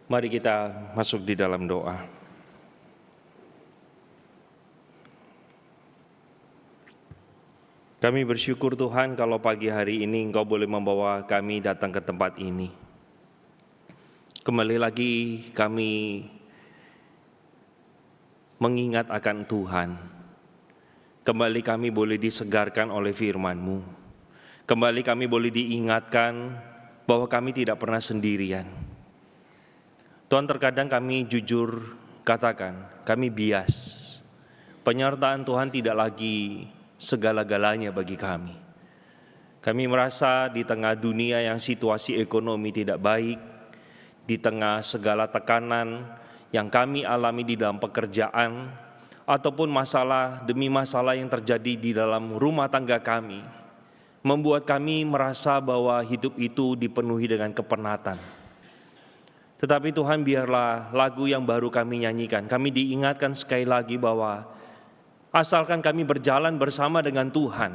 Mari kita masuk di dalam doa. Kami bersyukur Tuhan kalau pagi hari ini Engkau boleh membawa kami datang ke tempat ini. Kembali lagi kami mengingat akan Tuhan. Kembali kami boleh disegarkan oleh firman-Mu. Kembali kami boleh diingatkan bahwa kami tidak pernah sendirian. Tuhan, terkadang kami jujur katakan, kami bias. Penyertaan Tuhan tidak lagi segala-galanya bagi kami. Kami merasa di tengah dunia yang situasi ekonomi tidak baik, di tengah segala tekanan yang kami alami di dalam pekerjaan, ataupun masalah demi masalah yang terjadi di dalam rumah tangga kami, membuat kami merasa bahwa hidup itu dipenuhi dengan kepenatan. Tetapi Tuhan, biarlah lagu yang baru kami nyanyikan, kami diingatkan sekali lagi bahwa asalkan kami berjalan bersama dengan Tuhan,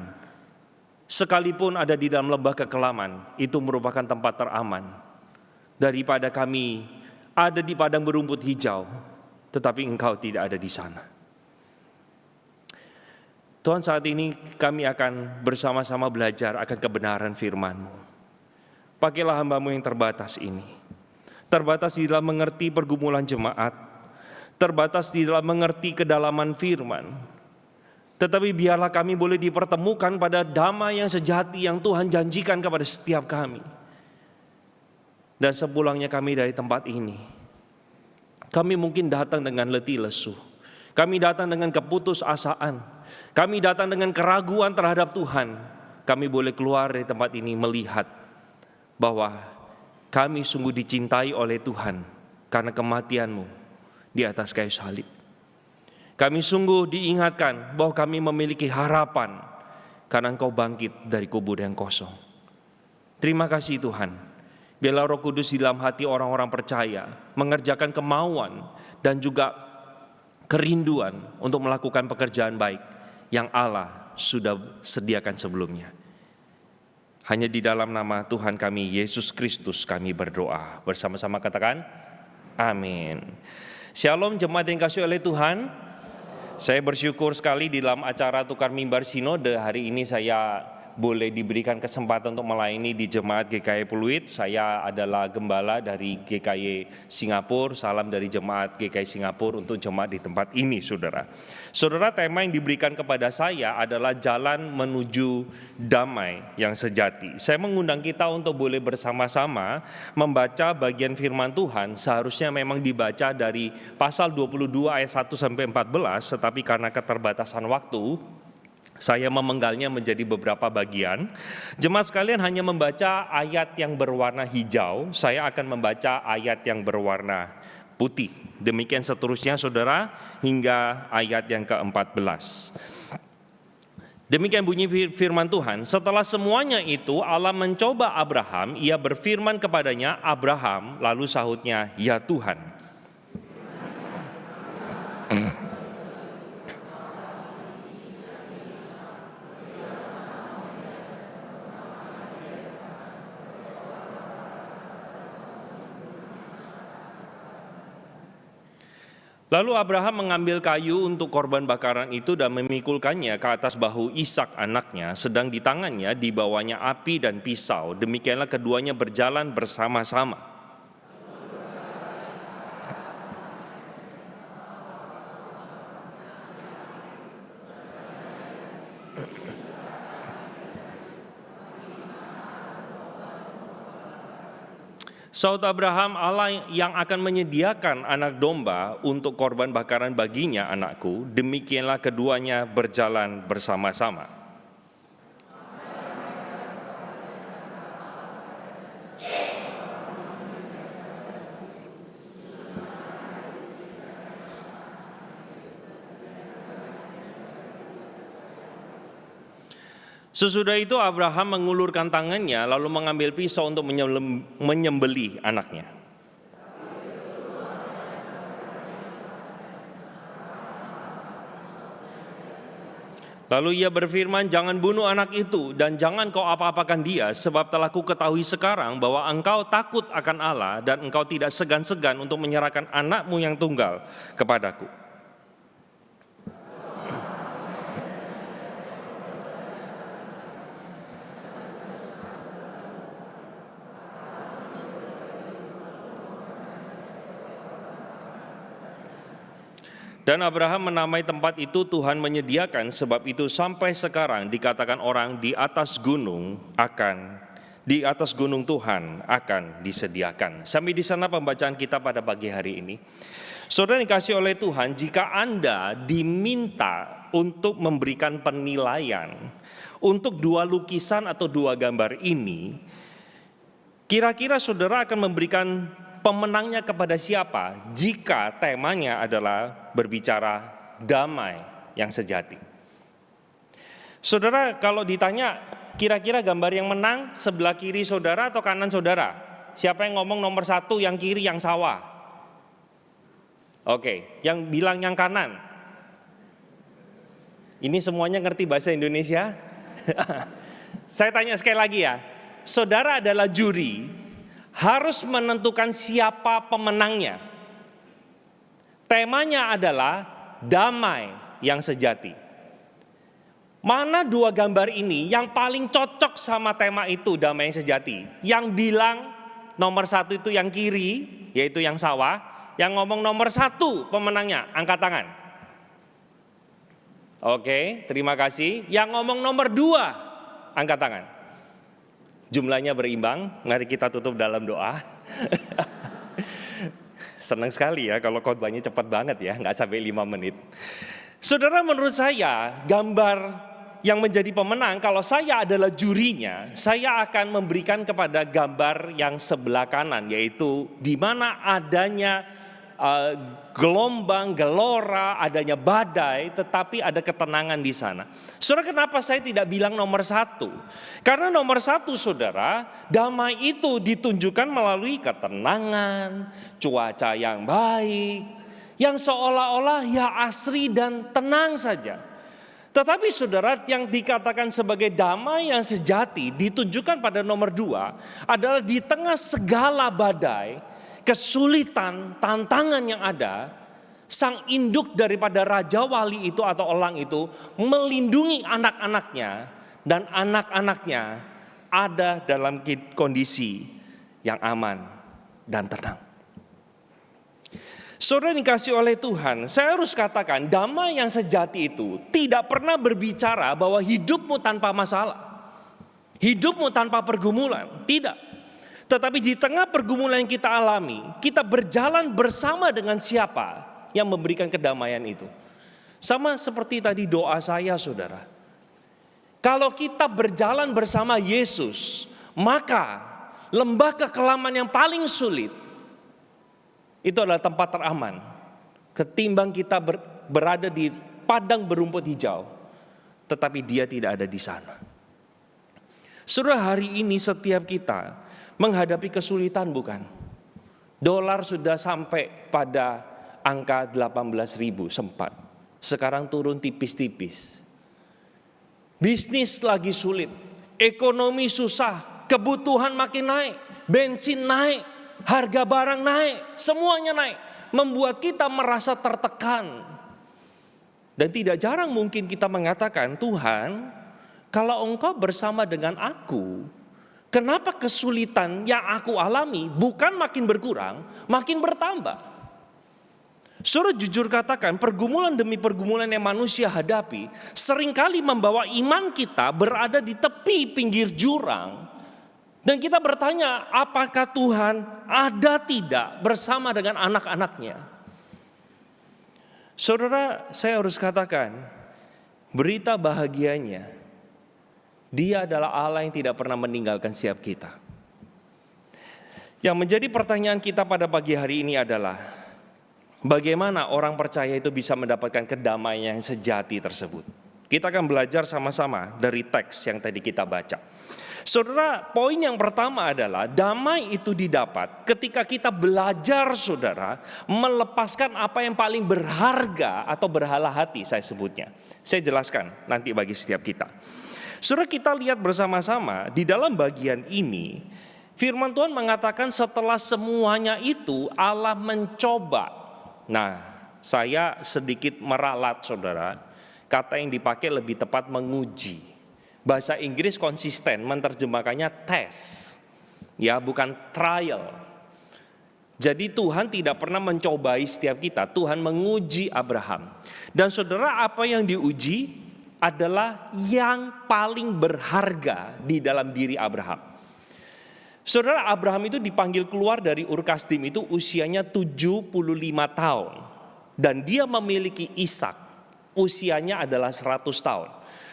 sekalipun ada di dalam lembah kekelaman, itu merupakan tempat teraman. Daripada kami ada di padang berumput hijau, tetapi Engkau tidak ada di sana. Tuhan, saat ini kami akan bersama-sama belajar akan kebenaran firman-Mu. Pakailah hamba-Mu yang terbatas ini. Terbatas di dalam mengerti pergumulan jemaat, terbatas di dalam mengerti kedalaman firman. Tetapi biarlah kami boleh dipertemukan pada damai yang sejati yang Tuhan janjikan kepada setiap kami. Dan sepulangnya kami dari tempat ini, kami mungkin datang dengan letih lesu. Kami datang dengan keputusasaan. Kami datang dengan keraguan terhadap Tuhan. Kami boleh keluar dari tempat ini melihat bahwa kami sungguh dicintai oleh Tuhan karena kematian-Mu di atas kayu salib. Kami sungguh diingatkan bahwa kami memiliki harapan karena Engkau bangkit dari kubur yang kosong. Terima kasih Tuhan. Biarlah Roh Kudus di dalam hati orang-orang percaya mengerjakan kemauan dan juga kerinduan untuk melakukan pekerjaan baik yang Allah sudah sediakan sebelumnya. Hanya di dalam nama Tuhan kami, Yesus Kristus, kami berdoa. Bersama-sama katakan, amin. Shalom jemaat yang kasih oleh Tuhan. Saya bersyukur sekali di dalam acara Tukar Mimbar Sinode hari ini saya boleh diberikan kesempatan untuk melayani di Jemaat GKY Pluit. Saya adalah gembala dari GKY Singapura. Salam dari Jemaat GKY Singapura untuk jemaat di tempat ini, saudara. Saudara, tema yang diberikan kepada saya adalah jalan menuju damai yang sejati. Saya mengundang kita untuk boleh bersama-sama membaca bagian firman Tuhan. Seharusnya memang dibaca dari pasal 22 ayat 1 sampai 14, tetapi karena keterbatasan waktu, saya memenggalnya menjadi beberapa bagian. Jemaat sekalian hanya membaca ayat yang berwarna hijau, saya akan membaca ayat yang berwarna putih. Demikian seterusnya saudara hingga ayat yang ke-14. Demikian bunyi firman Tuhan. Setelah semuanya itu Allah mencoba Abraham, ia berfirman kepadanya, Abraham, lalu sahutnya, ya Tuhan. Lalu Abraham mengambil kayu untuk korban bakaran itu dan memikulkannya ke atas bahu Ishak anaknya, sedang di tangannya dibawanya api dan pisau. Demikianlah keduanya berjalan bersama-sama. Saud Abraham, Allah yang akan menyediakan anak domba untuk korban bakaran baginya anakku, demikianlah keduanya berjalan bersama-sama. Sesudah itu Abraham mengulurkan tangannya lalu mengambil pisau untuk menyembelih anaknya. Lalu ia berfirman, jangan bunuh anak itu dan jangan kau apa-apakan dia, sebab telah ku ketahui sekarang bahwa engkau takut akan Allah dan engkau tidak segan-segan untuk menyerahkan anakmu yang tunggal kepadaku. Dan Abraham menamai tempat itu Tuhan menyediakan, sebab itu sampai sekarang dikatakan orang di atas gunung Tuhan akan disediakan. Sampai di sana pembacaan kita pada pagi hari ini. Saudara dikasih oleh Tuhan, jika Anda diminta untuk memberikan penilaian untuk dua lukisan atau dua gambar ini, kira-kira saudara akan memberikan pemenangnya kepada siapa jika temanya adalah berbicara damai yang sejati? Saudara, kalau ditanya kira-kira gambar yang menang sebelah kiri saudara atau kanan saudara, siapa yang ngomong nomor satu, yang kiri, yang sawah? Oke, yang bilang yang kanan. Ini semuanya ngerti bahasa Indonesia? Saya tanya sekali lagi ya, saudara adalah juri, harus menentukan siapa pemenangnya. Temanya adalah damai yang sejati. Mana dua gambar ini yang paling cocok sama tema itu, damai yang sejati? Yang bilang nomor satu itu yang kiri, yaitu yang sawah. Yang ngomong nomor satu pemenangnya, angkat tangan. Oke, terima kasih. Yang ngomong nomor dua, angkat tangan. Jumlahnya berimbang, mari kita tutup dalam doa. Senang sekali ya kalau khotbahnya cepat banget ya, nggak sampai 5 menit. Saudara, menurut saya gambar yang menjadi pemenang, kalau saya adalah jurinya, saya akan memberikan kepada gambar yang sebelah kanan, yaitu di mana adanya gelombang, gelora, adanya badai, tetapi ada ketenangan di sana. Saudara, kenapa saya tidak bilang nomor satu? Karena nomor satu, saudara, damai itu ditunjukkan melalui ketenangan, cuaca yang baik, yang seolah-olah ya asri dan tenang saja. Tetapi saudara, yang dikatakan sebagai damai yang sejati ditunjukkan pada nomor dua adalah di tengah segala badai, kesulitan, tantangan yang ada, sang induk daripada raja wali itu atau elang itu melindungi anak-anaknya, dan anak-anaknya ada dalam kondisi yang aman dan tenang. Saudara dikasih oleh Tuhan, saya harus katakan damai yang sejati itu tidak pernah berbicara bahwa hidupmu tanpa masalah, hidupmu tanpa pergumulan, tidak. Tetapi di tengah pergumulan yang kita alami, kita berjalan bersama dengan siapa yang memberikan kedamaian itu. Sama seperti tadi doa saya, saudara. Kalau kita berjalan bersama Yesus, maka lembah kekelaman yang paling sulit itu adalah tempat teraman. Ketimbang kita berada di padang berumput hijau, tetapi Dia tidak ada di sana. Saudara, hari ini setiap kita menghadapi kesulitan, bukan? Dolar sudah sampai pada angka 18.000 sempat. Sekarang turun tipis-tipis. Bisnis lagi sulit, ekonomi susah, kebutuhan makin naik, bensin naik, harga barang naik, semuanya naik. Membuat kita merasa tertekan. Dan tidak jarang mungkin kita mengatakan, Tuhan, kalau Engkau bersama dengan aku, kenapa kesulitan yang aku alami bukan makin berkurang, makin bertambah? Saudara, jujur katakan, pergumulan demi pergumulan yang manusia hadapi seringkali membawa iman kita berada di tepi pinggir jurang. Dan kita bertanya, apakah Tuhan ada tidak bersama dengan anak-anaknya? Saudara, saya harus katakan, berita bahagianya, Dia adalah Allah yang tidak pernah meninggalkan setiap kita. Yang menjadi pertanyaan kita pada pagi hari ini adalah, bagaimana orang percaya itu bisa mendapatkan kedamaian yang sejati tersebut? Kita akan belajar sama-sama dari teks yang tadi kita baca. Saudara, poin yang pertama adalah damai itu didapat ketika kita belajar, saudara, melepaskan apa yang paling berharga atau berhala hati, saya sebutnya. Saya jelaskan nanti bagi setiap kita. Saudara, kita lihat bersama-sama di dalam bagian ini, firman Tuhan mengatakan setelah semuanya itu Allah mencoba. Nah, saya sedikit meralat, saudara. Kata yang dipakai lebih tepat menguji. Bahasa Inggris konsisten menerjemahkannya tes. Ya, bukan trial. Jadi Tuhan tidak pernah mencobai setiap kita. Tuhan menguji Abraham. Dan saudara, apa yang diuji adalah yang paling berharga di dalam diri Abraham. Saudara, Abraham itu dipanggil keluar dari Ur Kasdim itu usianya 75 tahun. Dan dia memiliki Ishak. Usianya adalah 100 tahun.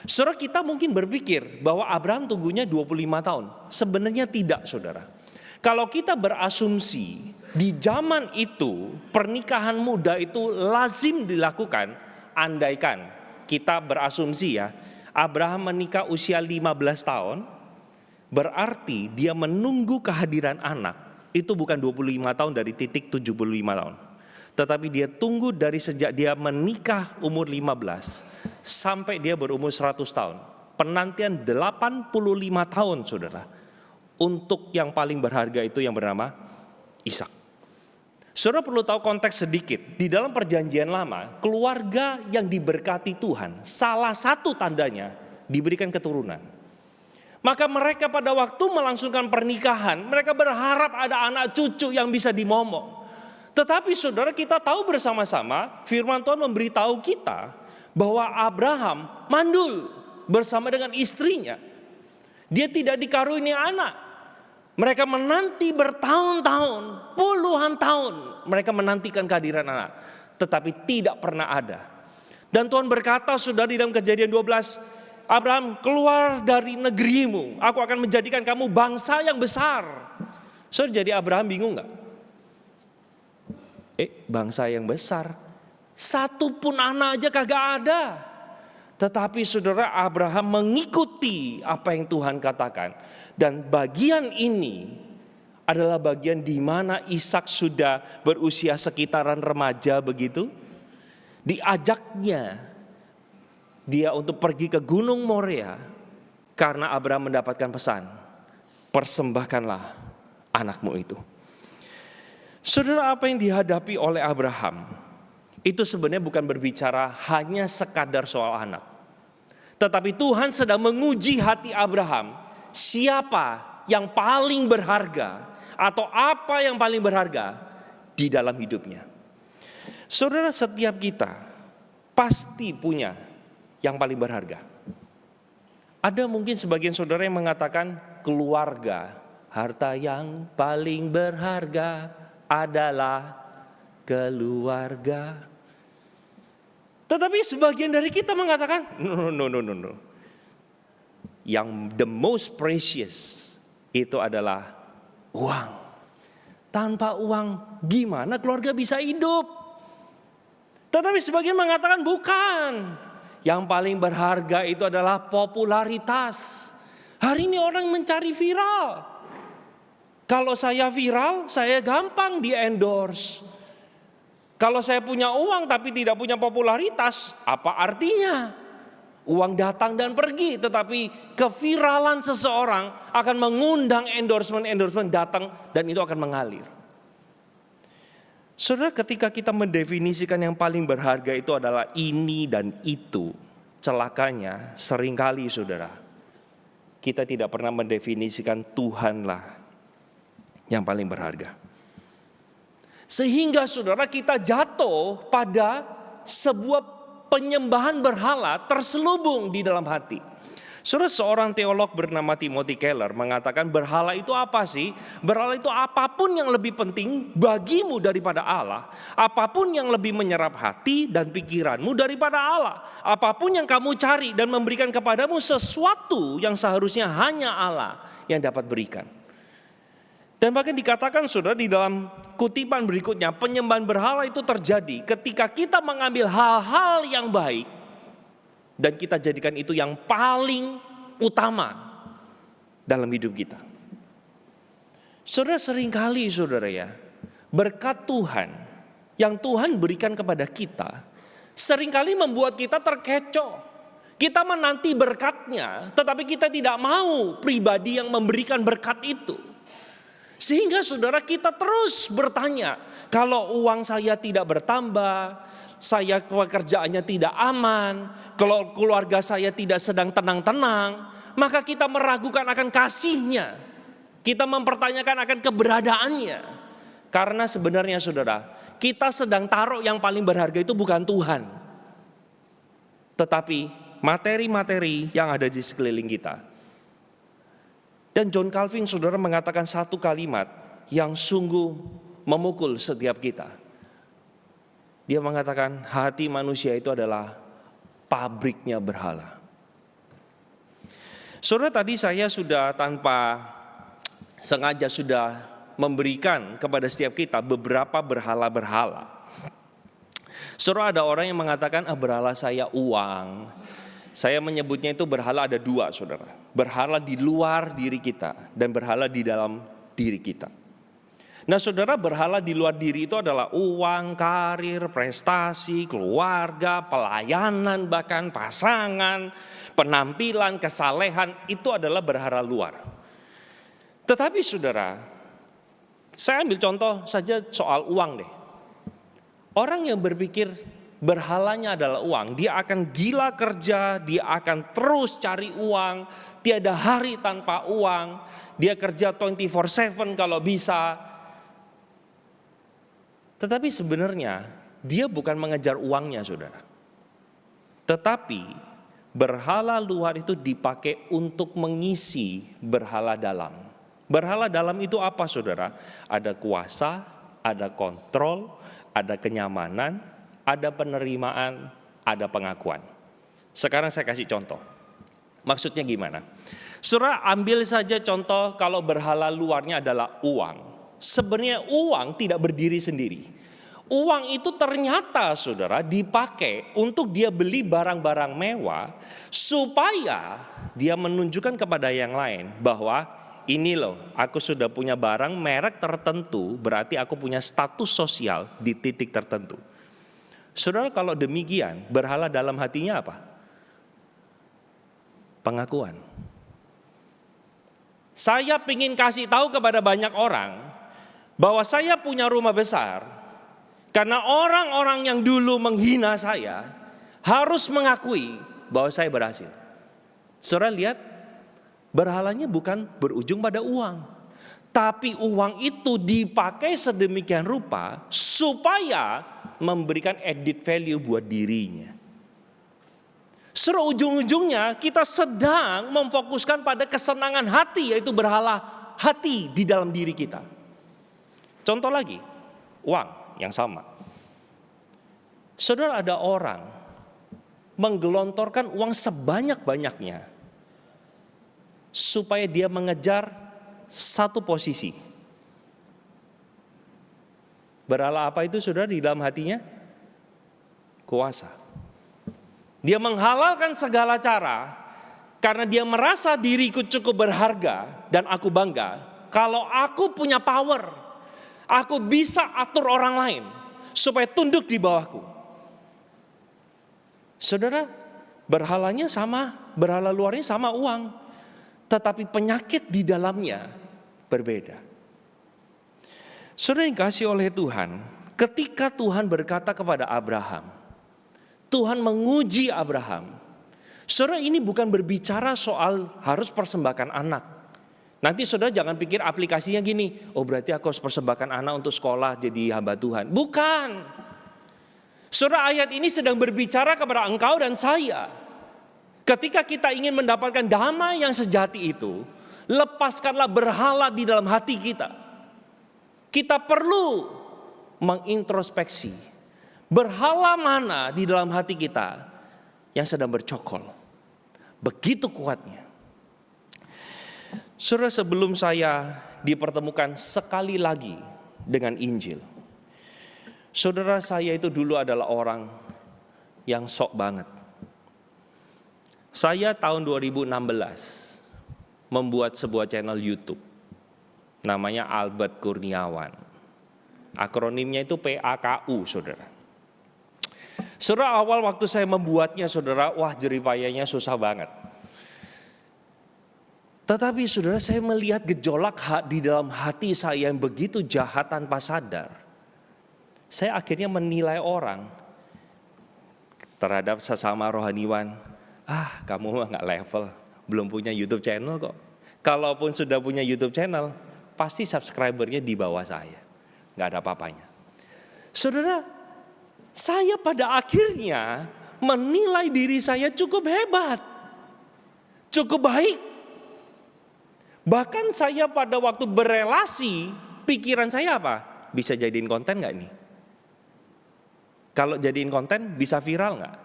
Saudara, kita mungkin berpikir bahwa Abraham tunggunya 25 tahun. Sebenarnya tidak, saudara. Kalau kita berasumsi di zaman itu pernikahan muda itu lazim dilakukan, andaikan kita berasumsi ya, Abraham menikah usia 15 tahun, berarti dia menunggu kehadiran anak itu bukan 25 tahun dari titik 75 tahun. Tetapi dia tunggu dari sejak dia menikah umur 15 sampai dia berumur 100 tahun. Penantian 85 tahun, saudara. Untuk yang paling berharga itu yang bernama Ishak. Saudara perlu tahu konteks sedikit. Di dalam perjanjian lama, keluarga yang diberkati Tuhan, salah satu tandanya diberikan keturunan. Maka mereka pada waktu melangsungkan pernikahan, mereka berharap ada anak cucu yang bisa dimomong. Tetapi saudara, kita tahu bersama-sama firman Tuhan memberitahu kita bahwa Abraham mandul bersama dengan istrinya. Dia tidak dikaruniai anak. Mereka menanti bertahun-tahun, puluhan tahun mereka menantikan kehadiran anak. Tetapi tidak pernah ada. Dan Tuhan berkata saudara di dalam Kejadian 12, Abraham, keluar dari negerimu, aku akan menjadikan kamu bangsa yang besar. Saudara, jadi Abraham bingung gak? Bangsa yang besar, satu pun anak aja kagak ada. Tetapi saudara, Abraham mengikuti apa yang Tuhan katakan. Dan bagian ini adalah bagian di mana Ishak sudah berusia sekitaran remaja begitu. Diajaknya dia untuk pergi ke Gunung Moria karena Abraham mendapatkan pesan, persembahkanlah anakmu itu. Saudara, apa yang dihadapi oleh Abraham itu sebenarnya bukan berbicara hanya sekadar soal anak. Tetapi Tuhan sedang menguji hati Abraham. Siapa yang paling berharga atau apa yang paling berharga di dalam hidupnya. Saudara, setiap kita pasti punya yang paling berharga. Ada mungkin sebagian saudara yang mengatakan keluarga, harta yang paling berharga adalah keluarga. Tetapi sebagian dari kita mengatakan no. Yang the most precious itu adalah uang. Tanpa uang gimana keluarga bisa hidup? Tetapi sebagian mengatakan bukan. Yang paling berharga itu adalah popularitas. Hari ini orang mencari viral. Kalau saya viral, saya gampang di-endorse. Kalau saya punya uang tapi tidak punya popularitas, apa artinya? Uang datang dan pergi, tetapi keviralan seseorang akan mengundang endorsement datang dan itu akan mengalir. Saudara, ketika kita mendefinisikan yang paling berharga itu adalah ini dan itu, celakanya seringkali saudara, kita tidak pernah mendefinisikan Tuhanlah yang paling berharga. Sehingga saudara, kita jatuh pada sebuah penyembahan berhala terselubung di dalam hati. Saudara, seorang teolog bernama Timothy Keller mengatakan berhala itu apa sih? Berhala itu apapun yang lebih penting bagimu daripada Allah. Apapun yang lebih menyerap hati dan pikiranmu daripada Allah. Apapun yang kamu cari dan memberikan kepadamu sesuatu yang seharusnya hanya Allah yang dapat berikan. Dan bahkan dikatakan saudara di dalam kutipan berikutnya, penyembahan berhala itu terjadi ketika kita mengambil hal-hal yang baik dan kita jadikan itu yang paling utama dalam hidup kita. Saudara, seringkali saudara ya, berkat Tuhan yang Tuhan berikan kepada kita seringkali membuat kita terkecoh. Kita menanti berkatnya, tetapi kita tidak mau pribadi yang memberikan berkat itu. Sehingga saudara, kita terus bertanya, kalau uang saya tidak bertambah, saya pekerjaannya tidak aman, kalau keluarga saya tidak sedang tenang-tenang, maka kita meragukan akan kasihnya. Kita mempertanyakan akan keberadaannya. Karena sebenarnya saudara, kita sedang taruh yang paling berharga itu bukan Tuhan, tetapi materi-materi yang ada di sekeliling kita. Dan John Calvin saudara mengatakan satu kalimat yang sungguh memukul setiap kita. Dia mengatakan hati manusia itu adalah pabriknya berhala. Saudara, tadi saya sudah tanpa sengaja sudah memberikan kepada setiap kita beberapa berhala-berhala. Saudara, ada orang yang mengatakan berhala saya uang. Saya menyebutnya itu berhala ada dua saudara. Berhala di luar diri kita dan berhala di dalam diri kita. Nah saudara, berhala di luar diri itu adalah uang, karir, prestasi, keluarga, pelayanan, bahkan pasangan, penampilan, kesalehan, itu adalah berhala luar. Tetapi saudara, saya ambil contoh saja soal uang deh. Orang yang berpikir berhalanya adalah uang, dia akan gila kerja, dia akan terus cari uang, tiada hari tanpa uang, dia kerja 24/7 kalau bisa. Tetapi sebenarnya dia bukan mengejar uangnya saudara. Tetapi berhala luar itu dipakai untuk mengisi berhala dalam. Berhala dalam itu apa saudara? Ada kuasa, ada kontrol, ada kenyamanan, ada penerimaan, ada pengakuan. Sekarang saya kasih contoh. Maksudnya gimana? Saudara, ambil saja contoh kalau berhala luarnya adalah uang. Sebenarnya uang tidak berdiri sendiri. Uang itu ternyata saudara dipakai untuk dia beli barang-barang mewah supaya dia menunjukkan kepada yang lain bahwa ini loh, aku sudah punya barang merek tertentu, berarti aku punya status sosial di titik tertentu. Saudara, kalau demikian, berhala dalam hatinya apa? Pengakuan. Saya ingin kasih tahu kepada banyak orang bahwa saya punya rumah besar karena orang-orang yang dulu menghina saya harus mengakui bahwa saya berhasil. Saudara lihat, berhalanya bukan berujung pada uang, tapi uang itu dipakai sedemikian rupa supaya memberikan added value buat dirinya. Ujung-ujungnya kita sedang memfokuskan pada kesenangan hati, yaitu berhala hati di dalam diri kita. Contoh lagi, uang yang sama. Saudara, ada orang menggelontorkan uang sebanyak-banyaknya supaya dia mengejar satu posisi. Berhala apa itu saudara di dalam hatinya? Kuasa. Dia menghalalkan segala cara karena dia merasa diriku cukup berharga dan aku bangga. Kalau aku punya power, aku bisa atur orang lain supaya tunduk di bawahku. Saudara, berhalanya sama, berhala luarnya sama uang, tetapi penyakit di dalamnya berbeda. Saudara yang dikasihi oleh Tuhan, ketika Tuhan berkata kepada Abraham, Tuhan menguji Abraham. Saudara, ini bukan berbicara soal harus persembahkan anak. Nanti saudara jangan pikir aplikasinya gini, oh berarti aku harus persembahkan anak untuk sekolah jadi hamba Tuhan. Bukan. Saudara, ayat ini sedang berbicara kepada engkau dan saya. Ketika kita ingin mendapatkan damai yang sejati itu, lepaskanlah berhala di dalam hati kita. Kita perlu mengintrospeksi. Berhala mana di dalam hati kita yang sedang bercokol? Begitu kuatnya. Saudara, sebelum saya dipertemukan sekali lagi dengan Injil, saudara, saya itu dulu adalah orang yang sok banget. Saya tahun 2016 membuat sebuah channel YouTube. Namanya Albert Kurniawan. Akronimnya itu PAKU, saudara. Saudara, awal waktu saya membuatnya, saudara, wah jeripayanya susah banget. Tetapi saudara, saya melihat gejolak di dalam hati saya yang begitu jahat tanpa sadar. Saya akhirnya menilai orang terhadap sesama rohaniwan. Kamu mah gak level, belum punya YouTube channel kok. Kalaupun sudah punya YouTube channel, pasti subscribernya di bawah saya. Gak ada apa-apanya. Saudara, saya pada akhirnya menilai diri saya cukup hebat. Cukup baik. Bahkan saya pada waktu berelasi, pikiran saya apa? Bisa jadiin konten gak nih? Kalau jadiin konten bisa viral gak?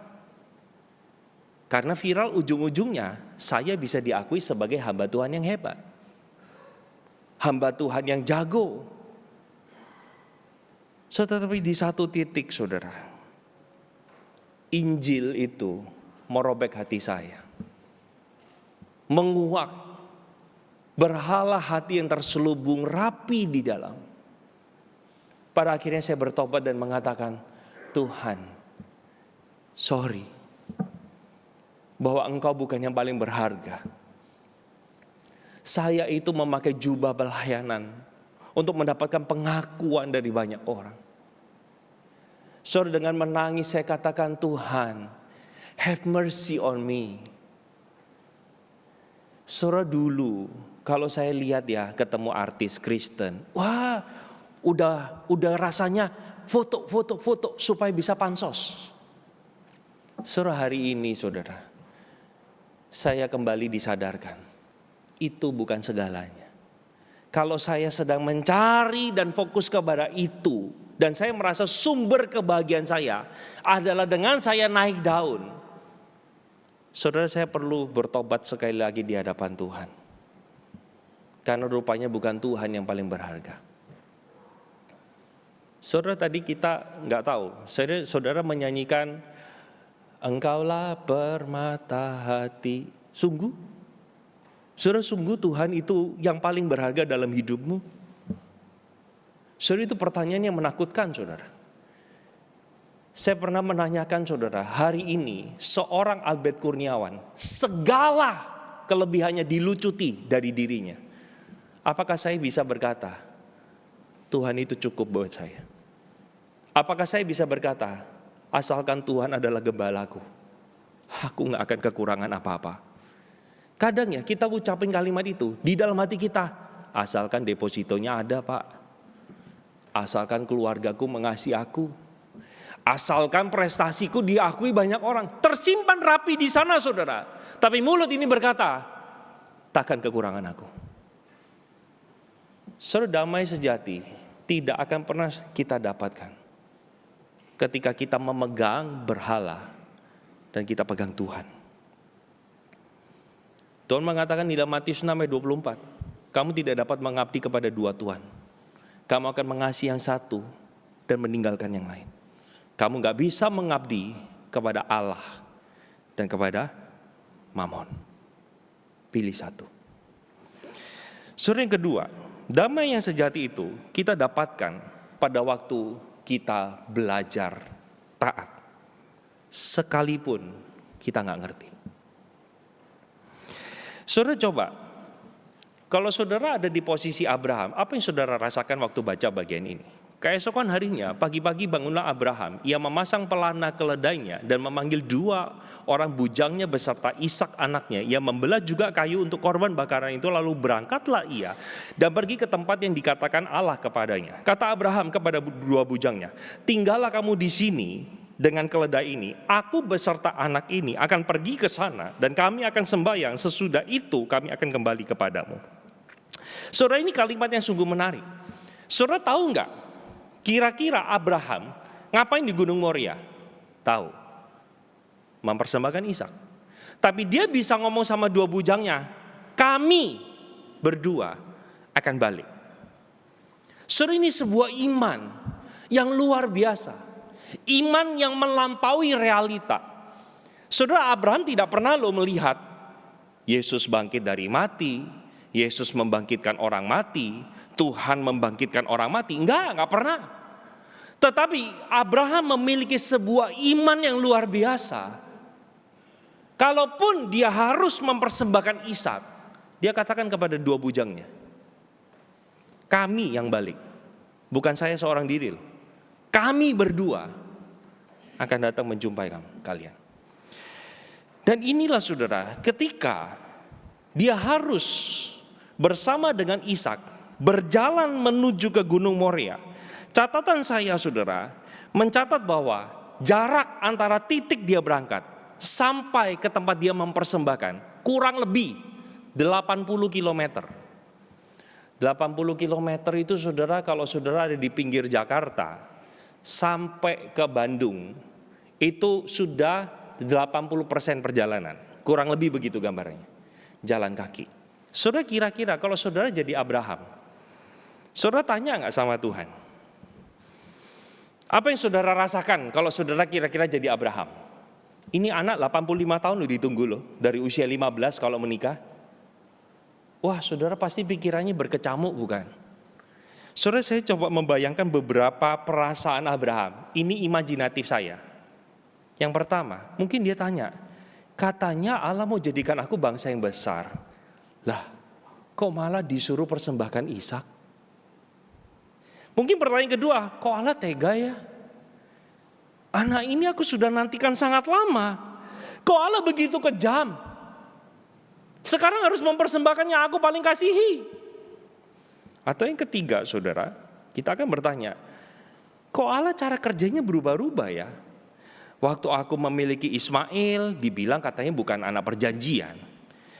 Karena viral ujung-ujungnya saya bisa diakui sebagai hamba Tuhan yang hebat. Hamba Tuhan yang jago. Tetapi di satu titik, saudara, Injil itu merobek hati saya. Menguak berhala hati yang terselubung rapi di dalam. Pada akhirnya saya bertobat dan mengatakan, Tuhan, sorry. Bahwa engkau bukan yang paling berharga. Saya itu memakai jubah pelayanan untuk mendapatkan pengakuan dari banyak orang. Saudara, dengan menangis saya katakan, Tuhan, have mercy on me. Saudara, dulu kalau saya lihat ya ketemu artis Kristen, wah udah rasanya foto supaya bisa pansos. Saudara, hari ini saudara, saya kembali disadarkan, itu bukan segalanya. Kalau saya sedang mencari dan fokus kepada itu, dan saya merasa sumber kebahagiaan saya adalah dengan saya naik daun. Saudara, saya perlu bertobat sekali lagi di hadapan Tuhan. Karena rupanya bukan Tuhan yang paling berharga. Saudara, tadi kita nggak tahu, saudara menyanyikan Engkaulah permata hati. Sungguh? Saudara, sungguh Tuhan itu yang paling berharga dalam hidupmu? Saudara, itu pertanyaan yang menakutkan, saudara. Saya pernah menanyakan, saudara, hari ini seorang Albert Kurniawan, segala kelebihannya dilucuti dari dirinya. Apakah saya bisa berkata, Tuhan itu cukup buat saya? Apakah saya bisa berkata, asalkan Tuhan adalah gembalaku, aku gak akan kekurangan apa-apa? Kadang ya kita ucapin kalimat itu di dalam hati kita, asalkan depositonya ada, Pak. Asalkan keluargaku mengasihi aku. Asalkan prestasiku diakui banyak orang. Tersimpan rapi di sana, saudara. Tapi mulut ini berkata, takkan kekurangan aku. Saudara, damai sejati tidak akan pernah kita dapatkan ketika kita memegang berhala dan kita pegang Tuhan. Tuhan mengatakan di dalam Matius 6 ayat 24, kamu tidak dapat mengabdi kepada dua Tuhan. Kamu akan mengasihi yang satu dan meninggalkan yang lain. Kamu gak bisa mengabdi kepada Allah dan kepada Mamon. Pilih satu. Saudara, yang kedua, damai yang sejati itu kita dapatkan pada waktu kita belajar taat, sekalipun kita gak ngerti. Saudara, coba, kalau saudara ada di posisi Abraham, apa yang saudara rasakan waktu baca bagian ini? Keesokan harinya, pagi-pagi bangunlah Abraham, ia memasang pelana keledainya dan memanggil dua orang bujangnya beserta Ishak anaknya. Ia membelah juga kayu untuk korban bakaran itu, lalu berangkatlah ia dan pergi ke tempat yang dikatakan Allah kepadanya. Kata Abraham kepada dua bujangnya, tinggallah kamu di sini dengan keledai ini. Aku beserta anak ini akan pergi ke sana dan kami akan sembahyang. Sesudah itu kami akan kembali kepadamu. Saudara, ini kalimat yang sungguh menarik. Saudara tahu enggak? Kira-kira Abraham ngapain di Gunung Moria? Tahu. Mempersembahkan Ishak. Tapi dia bisa ngomong sama dua bujangnya, kami berdua akan balik. Saudara, ini sebuah iman yang luar biasa. Iman yang melampaui realita. Saudara, Abraham tidak pernah melihat Yesus bangkit dari mati, Yesus membangkitkan orang mati, Tuhan membangkitkan orang mati. Enggak pernah. Tetapi Abraham memiliki sebuah iman yang luar biasa. Kalaupun dia harus mempersembahkan Ishak, dia katakan kepada dua bujangnya, kami yang balik, bukan saya seorang diri loh. Kami berdua akan datang menjumpai kalian. Dan inilah saudara, ketika dia harus bersama dengan Ishak berjalan menuju ke Gunung Moria. Catatan saya saudara, mencatat bahwa jarak antara titik dia berangkat sampai ke tempat dia mempersembahkan kurang lebih 80 km. 80 km itu saudara, kalau saudara ada di pinggir Jakarta sampai ke Bandung itu sudah 80% perjalanan. Kurang lebih begitu gambarnya. Jalan kaki. Saudara kira-kira kalau saudara jadi Abraham, saudara tanya nggak sama Tuhan? Apa yang saudara rasakan kalau saudara kira-kira jadi Abraham? Ini anak 85 tahun ditunggu loh, dari usia 15 kalau menikah. Wah, saudara pasti pikirannya berkecamuk bukan? Saudara, saya coba membayangkan beberapa perasaan Abraham. Ini imajinatif saya. Yang pertama, mungkin dia tanya, katanya Allah mau jadikan aku bangsa yang besar. Lah, kok malah disuruh persembahkan Ishak? Mungkin pertanyaan kedua, kok Allah tega ya? Anak ini aku sudah nantikan sangat lama. Kok Allah begitu kejam? Sekarang harus mempersembahkan yang aku paling kasihi. Atau yang ketiga saudara, kita akan bertanya, kok Allah cara kerjanya berubah-ubah ya? Waktu aku memiliki Ismail, dibilang katanya bukan anak perjanjian.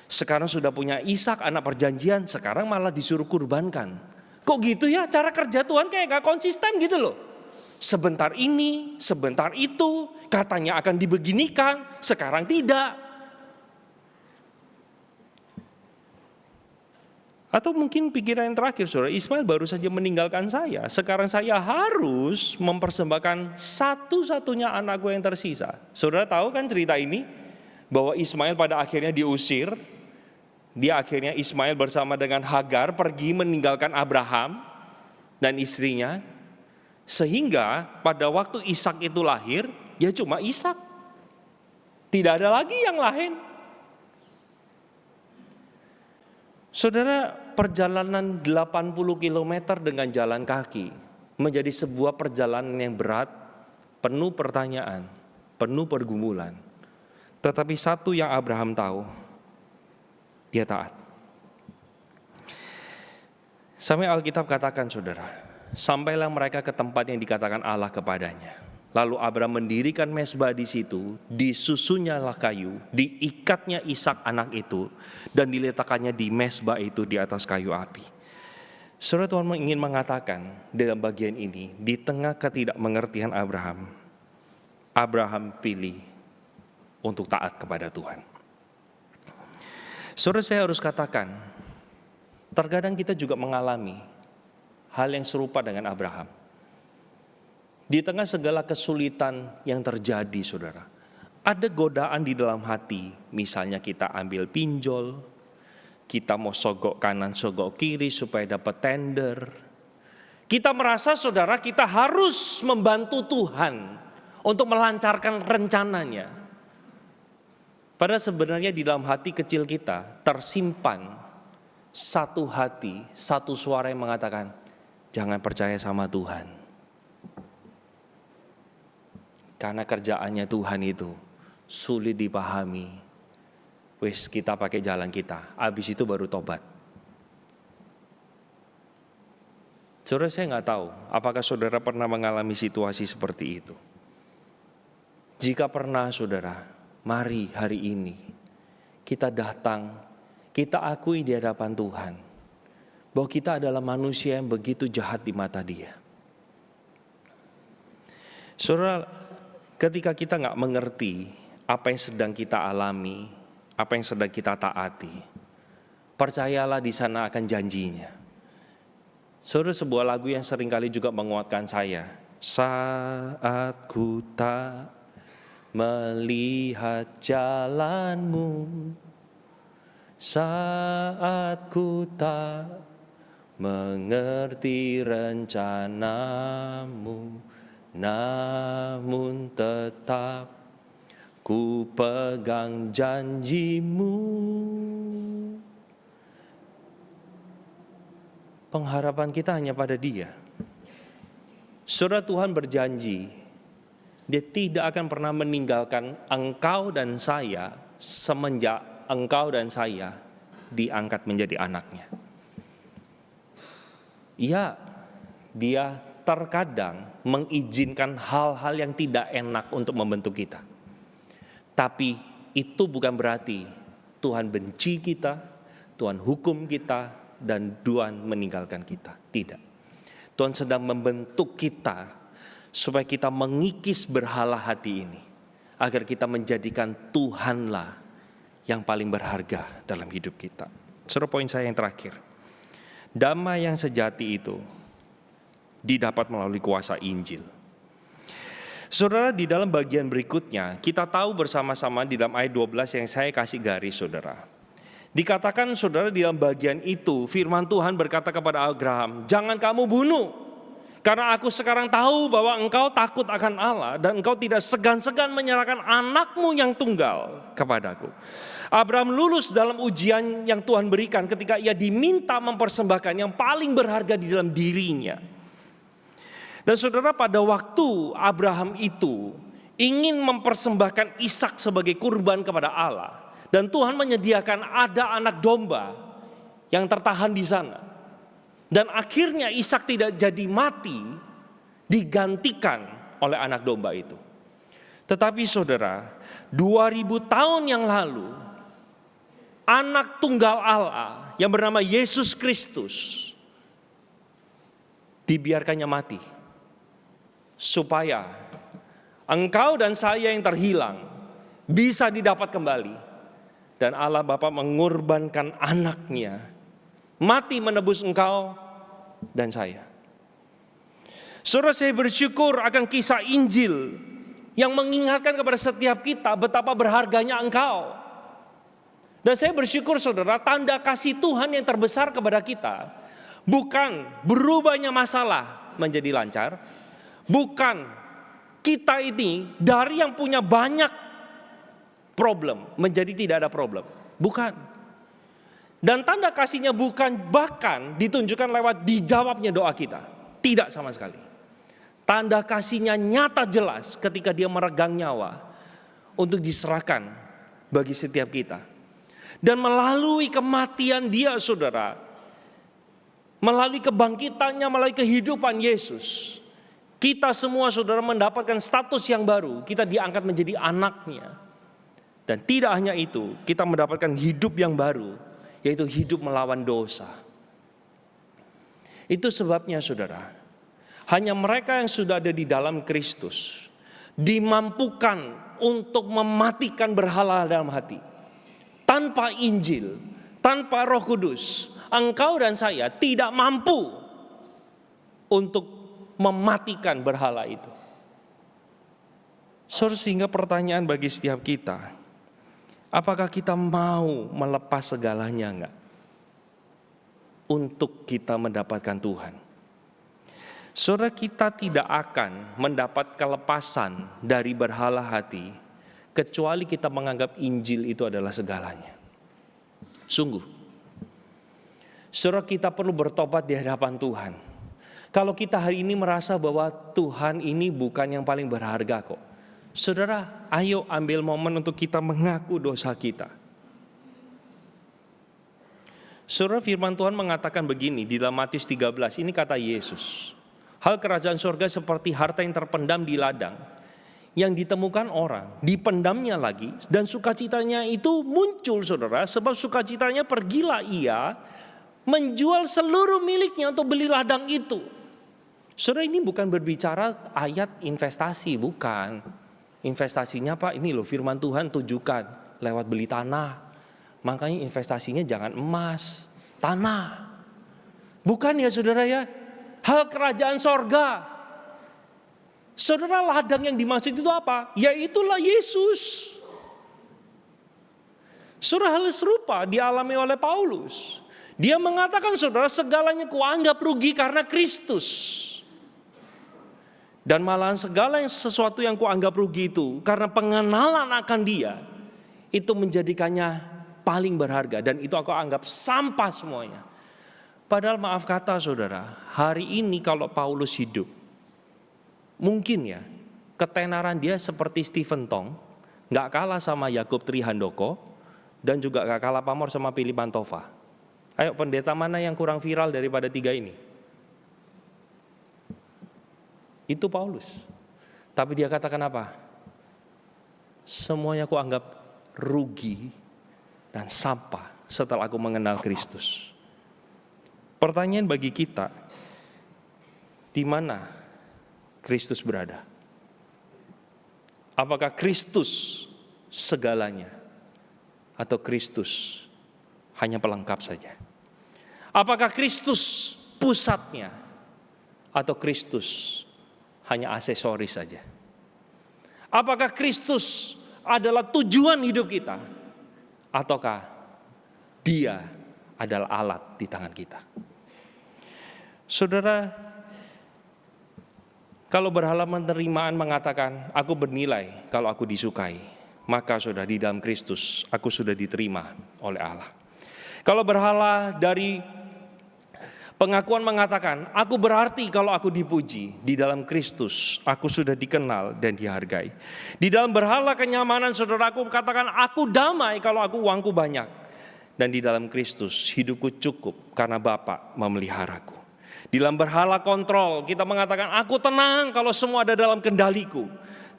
Sekarang sudah punya Ishak, anak perjanjian, sekarang malah disuruh kurbankan. Kok gitu ya, cara kerja Tuhan kayak gak konsisten gitu loh. Sebentar ini, sebentar itu, katanya akan dibeginikan, sekarang tidak. Atau mungkin pikiran yang terakhir, saudara, Ismail baru saja meninggalkan saya. Sekarang saya harus mempersembahkan satu-satunya anakku yang tersisa. Saudara tahu kan cerita ini? Bahwa Ismail pada akhirnya diusir. Dia akhirnya Ismail bersama dengan Hagar pergi meninggalkan Abraham dan istrinya. Sehingga pada waktu Ishak itu lahir, ya cuma Ishak. Tidak ada lagi yang lain. Saudara, perjalanan 80 km dengan jalan kaki menjadi sebuah perjalanan yang berat, penuh pertanyaan, penuh pergumulan. Tetapi satu yang Abraham tahu, dia taat. Sampai Alkitab katakan saudara, sampailah mereka ke tempat yang dikatakan Allah kepadanya. Lalu Abraham mendirikan mezbah di situ, disusunyalah kayu, diikatnya Ishak anak itu, dan diletakkannya di mezbah itu di atas kayu api. Saudara, Tuhan ingin mengatakan dalam bagian ini, di tengah ketidakmengertian Abraham, Abraham pilih untuk taat kepada Tuhan. Saudara, saya harus katakan, terkadang kita juga mengalami hal yang serupa dengan Abraham. Di tengah segala kesulitan yang terjadi, saudara, ada godaan di dalam hati. Misalnya kita ambil pinjol, kita mau sogok kanan, sogok kiri supaya dapat tender. Kita merasa, saudara, kita harus membantu Tuhan untuk melancarkan rencananya. Padahal sebenarnya di dalam hati kecil kita tersimpan satu hati, satu suara yang mengatakan, jangan percaya sama Tuhan. Karena kerjaannya Tuhan itu sulit dipahami. Wes, kita pakai jalan kita, habis itu baru tobat. Saudara, saya nggak tahu apakah saudara pernah mengalami situasi seperti itu. Jika pernah saudara, mari hari ini kita datang, kita akui di hadapan Tuhan bahwa kita adalah manusia yang begitu jahat di mata Dia. Saudara, ketika kita nggak mengerti apa yang sedang kita alami, apa yang sedang kita taati, percayalah di sana akan janjinya. Saudara, sebuah lagu yang seringkali juga menguatkan saya. Saat ku tak melihat jalanmu saat ku tak mengerti rencanamu, namun tetap ku pegang janjimu. Pengharapan kita hanya pada Dia. Saudara, Tuhan berjanji, Dia tidak akan pernah meninggalkan engkau dan saya semenjak engkau dan saya diangkat menjadi anaknya. Ya, Dia terkadang mengizinkan hal-hal yang tidak enak untuk membentuk kita. Tapi itu bukan berarti Tuhan benci kita, Tuhan hukum kita, dan Tuhan meninggalkan kita. Tidak. Tuhan sedang membentuk kita supaya kita mengikis berhala hati ini, agar kita menjadikan Tuhanlah yang paling berharga dalam hidup kita. Saudara, poin saya yang terakhir. Damai yang sejati itu didapat melalui kuasa Injil. Saudara, di dalam bagian berikutnya kita tahu bersama-sama di dalam ayat 12 yang saya kasih garis, saudara. Dikatakan, saudara, di dalam bagian itu firman Tuhan berkata kepada Abraham, jangan kamu bunuh, karena aku sekarang tahu bahwa engkau takut akan Allah dan engkau tidak segan-segan menyerahkan anakmu yang tunggal kepadaku. Abraham lulus dalam ujian yang Tuhan berikan ketika ia diminta mempersembahkan yang paling berharga di dalam dirinya. Dan saudara, pada waktu Abraham itu ingin mempersembahkan Ishak sebagai kurban kepada Allah, dan Tuhan menyediakan ada anak domba yang tertahan di sana. Dan akhirnya Ishak tidak jadi mati, digantikan oleh anak domba itu. Tetapi saudara, 2000 tahun yang lalu, anak tunggal Allah yang bernama Yesus Kristus dibiarkannya mati, supaya engkau dan saya yang terhilang bisa didapat kembali. Dan Allah Bapa mengorbankan anaknya, mati menebus engkau dan saya. Saudara, saya bersyukur akan kisah Injil yang mengingatkan kepada setiap kita betapa berharganya engkau. Dan saya bersyukur, saudara, tanda kasih Tuhan yang terbesar kepada kita bukan berubahnya masalah menjadi lancar, bukan kita ini dari yang punya banyak problem menjadi tidak ada problem. Bukan. Dan tanda kasihnya bukan bahkan ditunjukkan lewat dijawabnya doa kita. Tidak sama sekali. Tanda kasihnya nyata jelas ketika Dia meregang nyawa untuk diserahkan bagi setiap kita. Dan melalui kematian Dia, saudara, melalui kebangkitannya, melalui kehidupan Yesus, kita semua, saudara, mendapatkan status yang baru. Kita diangkat menjadi anaknya. Dan tidak hanya itu, kita mendapatkan hidup yang baru, yaitu hidup melawan dosa. Itu sebabnya, saudara, hanya mereka yang sudah ada di dalam Kristus dimampukan untuk mematikan berhala dalam hati. Tanpa Injil, tanpa Roh Kudus, engkau dan saya tidak mampu untuk mematikan berhala itu. Sehingga pertanyaan bagi setiap kita, apakah kita mau melepas segalanya enggak untuk kita mendapatkan Tuhan? Saudara, kita tidak akan mendapat kelepasan dari berhala hati kecuali kita menganggap Injil itu adalah segalanya. Sungguh. Saudara, kita perlu bertobat di hadapan Tuhan. Kalau kita hari ini merasa bahwa Tuhan ini bukan yang paling berharga kok, saudara, ayo ambil momen untuk kita mengaku dosa kita. Saudara, firman Tuhan mengatakan begini di dalam Matius 13, ini kata Yesus. Hal kerajaan surga seperti harta yang terpendam di ladang, yang ditemukan orang, dipendamnya lagi, dan sukacitanya itu muncul, saudara, sebab sukacitanya pergilah ia menjual seluruh miliknya untuk beli ladang itu. Saudara, ini bukan berbicara ayat investasi, bukan. Investasinya Pak, ini loh firman Tuhan tujukan lewat beli tanah. Makanya investasinya jangan emas, tanah. Bukan ya saudara ya, hal kerajaan sorga. Saudara, ladang yang dimaksud itu apa? Yaitulah Yesus. Saudara, hal serupa dialami oleh Paulus. Dia mengatakan, saudara, segalanya kuanggap rugi karena Kristus. Dan malahan segala sesuatu yang kuanggap rugi itu, karena pengenalan akan Dia, itu menjadikannya paling berharga. Dan itu aku anggap sampah semuanya. Padahal maaf kata saudara, hari ini kalau Paulus hidup, mungkin ya ketenaran dia seperti Stephen Tong, gak kalah sama Yakub Trihandoko, dan juga gak kalah pamor sama Philip Mantova. Ayo, pendeta mana yang kurang viral daripada tiga ini? Itu Paulus. Tapi dia katakan apa? Semuanya aku anggap rugi dan sampah setelah aku mengenal Kristus. Pertanyaan bagi kita, di mana Kristus berada? Apakah Kristus segalanya? Atau Kristus hanya pelengkap saja? Apakah Kristus pusatnya? Atau Kristus hanya aksesoris saja? Apakah Kristus adalah tujuan hidup kita? Ataukah Dia adalah alat di tangan kita? Saudara, kalau berhala penerimaan mengatakan, aku bernilai kalau aku disukai, maka saudara, di dalam Kristus aku sudah diterima oleh Allah. Kalau berhala dari pengakuan mengatakan, aku berarti kalau aku dipuji, di dalam Kristus aku sudah dikenal dan dihargai. Di dalam berhala kenyamanan, saudaraku katakan, aku damai kalau aku uangku banyak. Dan di dalam Kristus hidupku cukup karena Bapa memeliharaku. Di dalam berhala kontrol, kita mengatakan, aku tenang kalau semua ada dalam kendaliku.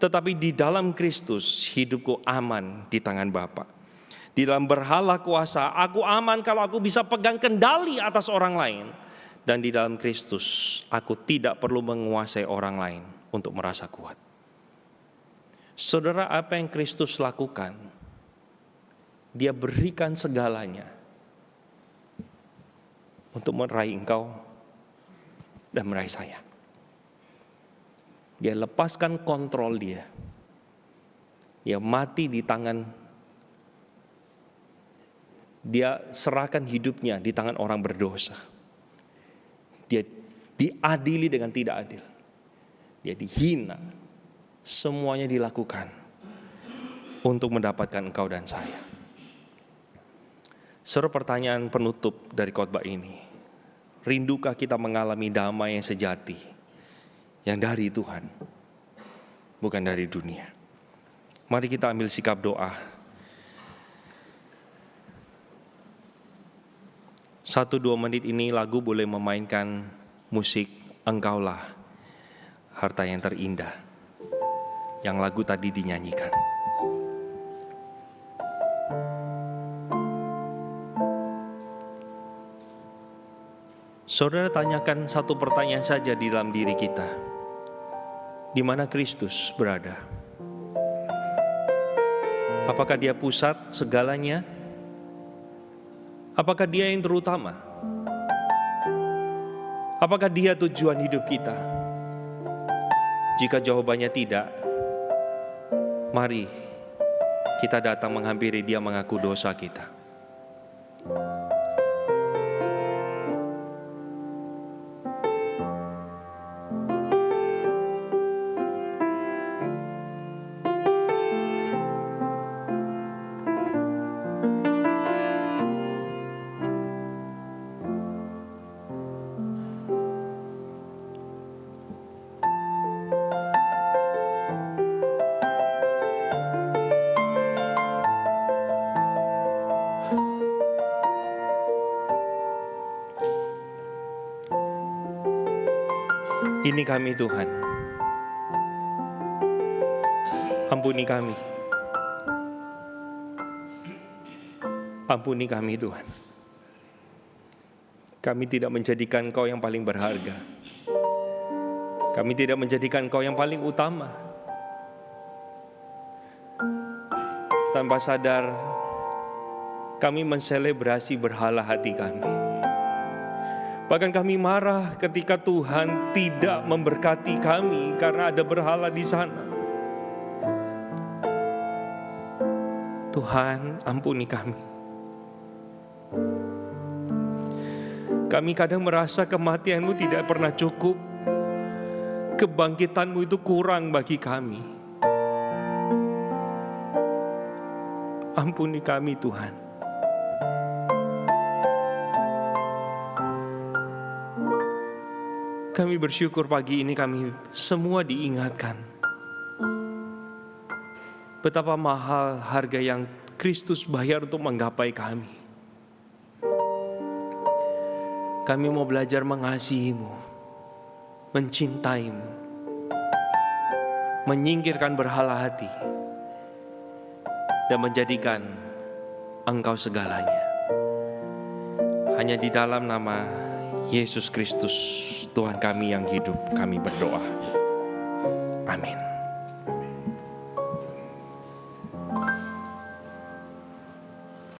Tetapi di dalam Kristus hidupku aman di tangan Bapa. Di dalam berhala kuasa, aku aman kalau aku bisa pegang kendali atas orang lain. Dan di dalam Kristus, aku tidak perlu menguasai orang lain untuk merasa kuat. Saudara, apa yang Kristus lakukan? Dia berikan segalanya untuk meraih engkau dan meraih saya. Dia lepaskan kontrol dia. Dia mati di tangan. Dia serahkan hidupnya di tangan orang berdosa. Dia diadili dengan tidak adil. Dia dihina. Semuanya dilakukan untuk mendapatkan engkau dan saya. Saudara, pertanyaan penutup dari khotbah ini. Rindukah kita mengalami damai yang sejati, yang dari Tuhan, bukan dari dunia? Mari kita ambil sikap doa. 1-2 menit ini lagu boleh memainkan musik Engkaulah Harta yang Terindah, yang lagu tadi dinyanyikan. Saudara, tanyakan satu pertanyaan saja di dalam diri kita. Di mana Kristus berada? Apakah Dia pusat segalanya? Apakah Dia yang terutama? Apakah Dia tujuan hidup kita? Jika jawabannya tidak, mari kita datang menghampiri Dia, mengaku dosa kita. Ini kami Tuhan, ampuni kami. Ampuni kami Tuhan. Kami tidak menjadikan Engkau yang paling berharga. Kami tidak menjadikan Engkau yang paling utama. Tanpa sadar, kami menselebrasi berhala hati kami. Bahkan kami marah ketika Tuhan tidak memberkati kami karena ada berhala di sana. Tuhan, ampuni kami. Kami kadang merasa kematian-Mu tidak pernah cukup. Kebangkitan-Mu itu kurang bagi kami. Ampuni kami, Tuhan. Kami bersyukur pagi ini kami semua diingatkan betapa mahal harga yang Kristus bayar untuk menggapai kami. Kami mau belajar mengasihi-Mu, mencintai-Mu, menyingkirkan berhala hati, dan menjadikan Engkau segalanya. Hanya di dalam nama Yesus Kristus, Tuhan kami yang hidup, kami berdoa. Amin.